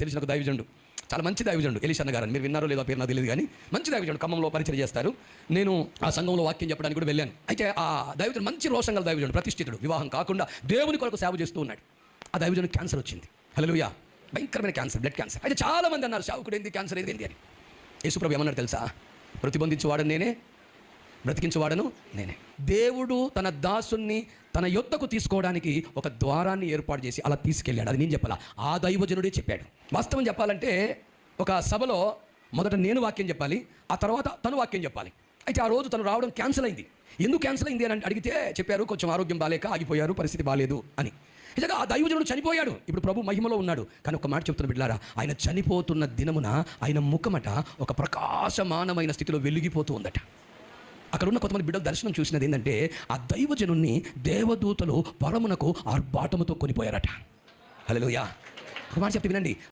తెలిసిన ఒక దైవజనుడు, చాలా మంచి దైవజనుడు, ఎలీషన్న గారు అని. మీరు విన్నారో లేదో పేరు నాకు తెలియదు, కానీ మంచి దైవజనుడు, ఖమ్మంలో పరిచయం చేస్తారు. నేను ఆ సంఘంలో వాక్యం చెప్పడానికి కూడా వెళ్ళాను. అయితే ఆ దైవజనుడు మంచి రోషం గల దైవజనుడు, ప్రతిష్ఠితుడు, వివాహం కాకుండా దేవుని కొరకు సేవ చేస్తూ ఉన్నాడు. ఆ దైవజనుడికి క్యాన్సర్ వచ్చింది. హల్లెలూయా, భయంకరమైన క్యాన్సర్, బ్లడ్ క్యాన్సర్. అయితే చాలా మంది అన్నారు, సేవకుడు ఏంది, క్యాన్సర్ ఏంది అని. యేసుప్రభు ఏమన్నాడు తెలుసా? ప్రతిబంధించేవాడను నేనే, బ్రతికించేవాడను నేనే. దేవుడు తన దాసుని తన యొద్దకు తీసుకోవడానికి ఒక ద్వారాన్ని ఏర్పాటు చేసి అలా తీసుకెళ్ళాడు. అది నేను చెప్పాలా, ఆ దైవజనుడే చెప్పాడు. వాస్తవం చెప్పాలంటే ఒక సభలో మొదట నేను వాక్యం చెప్పాలి, ఆ తర్వాత తను వాక్యం చెప్పాలి. అయితే ఆ రోజు తను రావడం క్యాన్సిల్ అయింది. ఎందుకు క్యాన్సిల్ అయింది అని అడిగితే చెప్పారు, కొంచెం ఆరోగ్యం బాలేక ఆగిపోయారు, పరిస్థితి బాలేదు అని. నిజంగా ఆ దైవజనుడు చనిపోయాడు, ఇప్పుడు ప్రభు మహిమలో ఉన్నాడు. కానీ ఒక మాట చెప్తున్న బిడ్డలారా, ఆయన చనిపోతున్న దినమున ఆయన ముఖమట ఒక ప్రకాశమానమైన స్థితిలో వెలిగిపోతూ ఉందట. అక్కడ ఉన్న కొంతమంది బిడ్డలు దర్శనం చూసినది ఏంటంటే, ఆ దైవజనుణ్ణి దేవదూతలు పరమునకు ఆర్భాటముతో కొనిపోయారట. హల్లెలూయా. ఒక మాట చెప్తే వినండి,